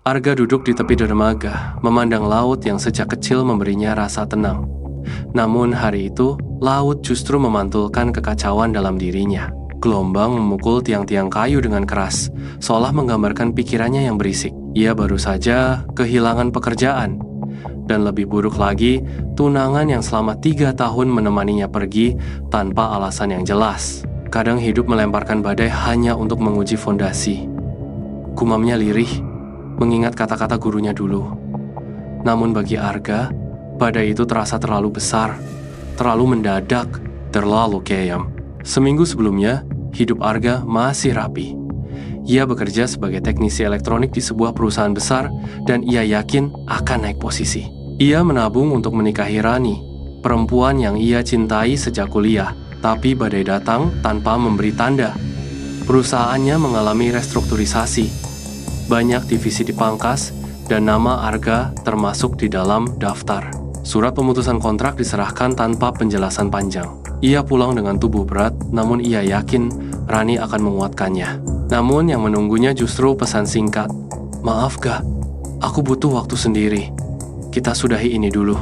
Arga duduk di tepi dermaga, memandang laut yang sejak kecil memberinya rasa tenang. Namun hari itu, laut justru memantulkan kekacauan dalam dirinya. Gelombang memukul tiang-tiang kayu dengan keras, seolah menggambarkan pikirannya yang berisik. Ia baru saja kehilangan pekerjaan. Dan lebih buruk lagi, tunangan yang selama 3 tahun menemaninya pergi tanpa alasan yang jelas. Kadang hidup melemparkan badai hanya untuk menguji fondasi. Gumamnya lirih, mengingat kata-kata gurunya dulu. Namun bagi Arga, badai itu terasa terlalu besar, terlalu mendadak, terlalu keyam. Seminggu sebelumnya, hidup Arga masih rapi. Ia bekerja sebagai teknisi elektronik di sebuah perusahaan besar dan ia yakin akan naik posisi. Ia menabung untuk menikahi Rani, perempuan yang ia cintai sejak kuliah, tapi badai datang tanpa memberi tanda. Perusahaannya mengalami restrukturisasi. Banyak divisi dipangkas dan nama Arga termasuk di dalam daftar. Surat pemutusan kontrak diserahkan tanpa penjelasan panjang. Ia pulang dengan tubuh berat, namun ia yakin Rani akan menguatkannya. Namun yang menunggunya justru pesan singkat. "Maaf Ga, aku butuh waktu sendiri. Kita sudahi ini dulu."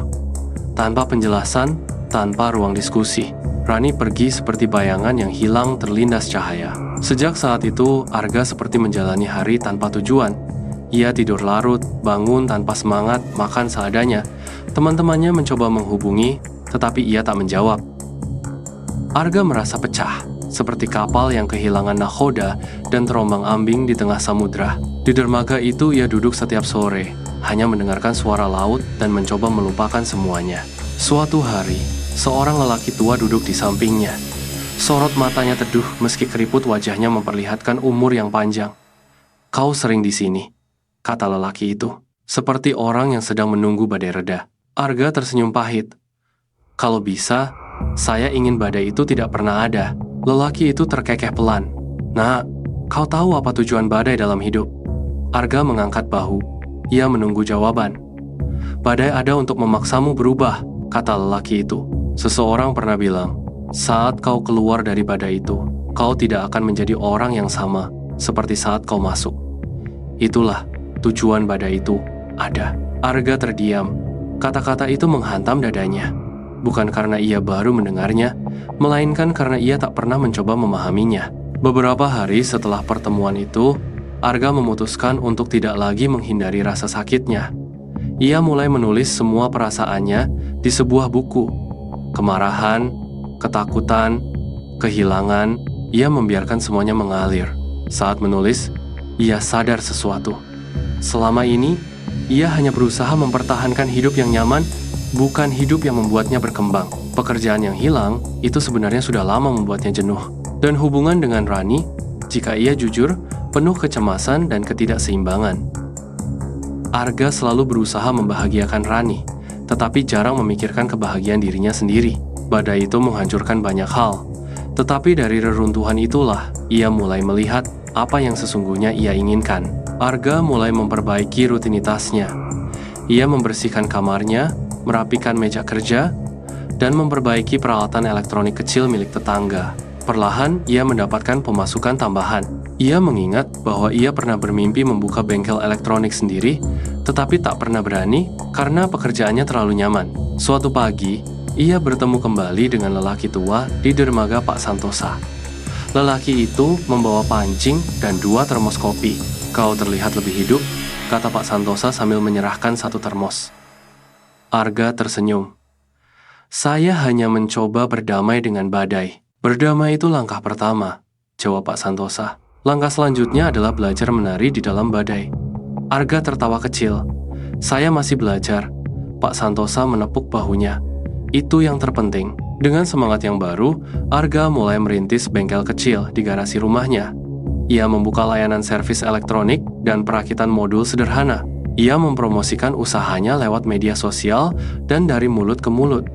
Tanpa penjelasan, tanpa ruang diskusi, Rani pergi seperti bayangan yang hilang terlindas cahaya. Sejak saat itu, Arga seperti menjalani hari tanpa tujuan. Ia tidur larut, bangun tanpa semangat, makan seadanya. Teman-temannya mencoba menghubungi, tetapi ia tak menjawab. Arga merasa pecah, seperti kapal yang kehilangan nahoda dan terombang-ambing di tengah samudra. Di dermaga itu ia duduk setiap sore, hanya mendengarkan suara laut dan mencoba melupakan semuanya. Suatu hari, seorang lelaki tua duduk di sampingnya. Sorot matanya teduh meski keriput wajahnya memperlihatkan umur yang panjang. "Kau sering di sini," kata lelaki itu, seperti orang yang sedang menunggu badai reda. Arga tersenyum pahit. "Kalau bisa, saya ingin badai itu tidak pernah ada." Lelaki itu terkekeh pelan. "Nak, kau tahu apa tujuan badai dalam hidup?" Arga mengangkat bahu. Ia menunggu jawaban. "Badai ada untuk memaksamu berubah," kata lelaki itu. "Seseorang pernah bilang, saat kau keluar dari badai itu, kau tidak akan menjadi orang yang sama seperti saat kau masuk. Itulah tujuan badai itu ada." Arga terdiam. Kata-kata itu menghantam dadanya. Bukan karena ia baru mendengarnya, melainkan karena ia tak pernah mencoba memahaminya. Beberapa hari setelah pertemuan itu, Arga memutuskan untuk tidak lagi menghindari rasa sakitnya. Ia mulai menulis semua perasaannya di sebuah buku. Kemarahan, ketakutan, kehilangan, ia membiarkan semuanya mengalir. Saat menulis, ia sadar sesuatu. Selama ini, ia hanya berusaha mempertahankan hidup yang nyaman, bukan hidup yang membuatnya berkembang. Pekerjaan yang hilang, itu sebenarnya sudah lama membuatnya jenuh. Dan hubungan dengan Rani, jika ia jujur, penuh kecemasan dan ketidakseimbangan. Arga selalu berusaha membahagiakan Rani, tetapi jarang memikirkan kebahagiaan dirinya sendiri. Badai itu menghancurkan banyak hal. Tetapi dari reruntuhan itulah, ia mulai melihat apa yang sesungguhnya ia inginkan. Arga mulai memperbaiki rutinitasnya. Ia membersihkan kamarnya, merapikan meja kerja, dan memperbaiki peralatan elektronik kecil milik tetangga. Perlahan, ia mendapatkan pemasukan tambahan. Ia mengingat bahwa ia pernah bermimpi membuka bengkel elektronik sendiri, tetapi tak pernah berani karena pekerjaannya terlalu nyaman. Suatu pagi, ia bertemu kembali dengan lelaki tua di dermaga Pak Santosa. Lelaki itu membawa pancing dan 2 termos kopi. "Kau terlihat lebih hidup," kata Pak Santosa sambil menyerahkan 1 termos. Arga tersenyum. "Saya hanya mencoba berdamai dengan badai." "Berdamai itu langkah pertama," jawab Pak Santosa. "Langkah selanjutnya adalah belajar menari di dalam badai." Arga tertawa kecil. "Saya masih belajar." Pak Santosa menepuk bahunya. "Itu yang terpenting." Dengan semangat yang baru, Arga mulai merintis bengkel kecil di garasi rumahnya. Ia membuka layanan servis elektronik dan perakitan modul sederhana. Ia mempromosikan usahanya lewat media sosial dan dari mulut ke mulut.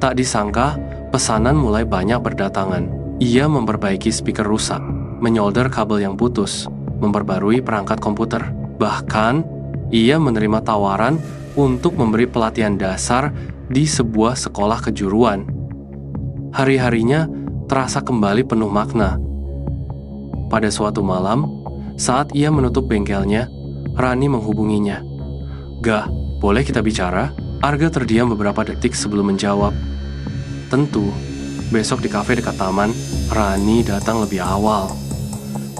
Tak disangka, pesanan mulai banyak berdatangan. Ia memperbaiki speaker rusak, menyolder kabel yang putus, memperbarui perangkat komputer. Bahkan, ia menerima tawaran untuk memberi pelatihan dasar di sebuah sekolah kejuruan. Hari-harinya terasa kembali penuh makna. Pada suatu malam, saat ia menutup bengkelnya, Rani menghubunginya. "Gah, boleh kita bicara?" Arga terdiam beberapa detik sebelum menjawab. "Tentu." Besok di kafe dekat taman, Rani datang lebih awal.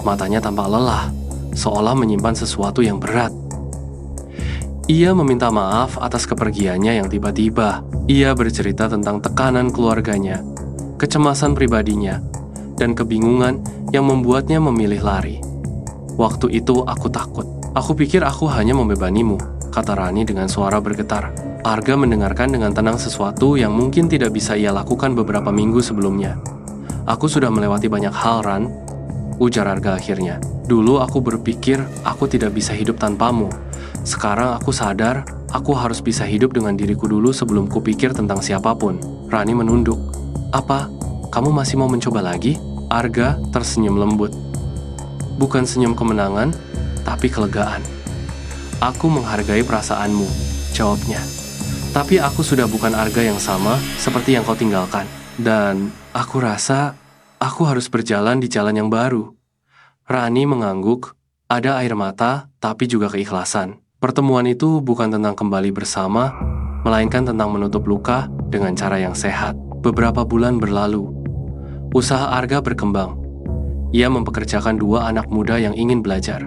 Matanya tampak lelah, seolah menyimpan sesuatu yang berat. Ia meminta maaf atas kepergiannya yang tiba-tiba. Ia bercerita tentang tekanan keluarganya, kecemasan pribadinya, dan kebingungan yang membuatnya memilih lari. "Waktu itu aku takut. Aku pikir aku hanya membebanimu," kata Rani dengan suara bergetar. Arga mendengarkan dengan tenang sesuatu yang mungkin tidak bisa ia lakukan beberapa minggu sebelumnya. "Aku sudah melewati banyak hal, Ran," ujar Arga akhirnya. "Dulu aku berpikir aku tidak bisa hidup tanpamu. Sekarang aku sadar aku harus bisa hidup dengan diriku dulu sebelum kupikir tentang siapapun." Rani menunduk. "Apa? Kamu masih mau mencoba lagi?" Arga tersenyum lembut. "Bukan senyum kemenangan, tapi kelegaan." "Aku menghargai perasaanmu," jawabnya. "Tapi aku sudah bukan Arga yang sama seperti yang kau tinggalkan. Dan aku rasa aku harus berjalan di jalan yang baru." Rani mengangguk, ada air mata tapi juga keikhlasan. Pertemuan itu bukan tentang kembali bersama, melainkan tentang menutup luka dengan cara yang sehat. Beberapa bulan berlalu. Usaha Arga berkembang. Ia mempekerjakan 2 anak muda yang ingin belajar.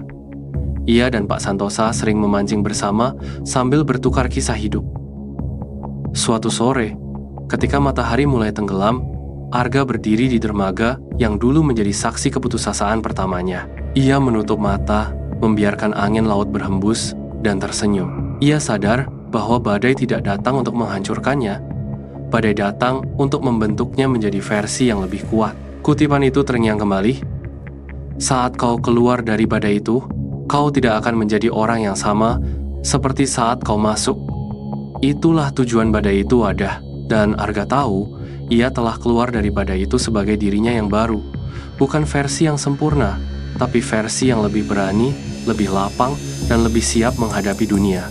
Ia dan Pak Santosa sering memancing bersama sambil bertukar kisah hidup. Suatu sore, ketika matahari mulai tenggelam, Arga berdiri di dermaga yang dulu menjadi saksi keputusasaan pertamanya. Ia menutup mata, membiarkan angin laut berhembus, dan tersenyum. Ia sadar bahwa badai tidak datang untuk menghancurkannya. Badai datang untuk membentuknya menjadi versi yang lebih kuat. Kutipan itu terngiang kembali. "Saat kau keluar dari badai itu, kau tidak akan menjadi orang yang sama seperti saat kau masuk." Itulah tujuan badai itu ada. Dan Arga tahu, ia telah keluar dari badai itu sebagai dirinya yang baru. Bukan versi yang sempurna, tapi versi yang lebih berani, lebih lapang, dan lebih siap menghadapi dunia.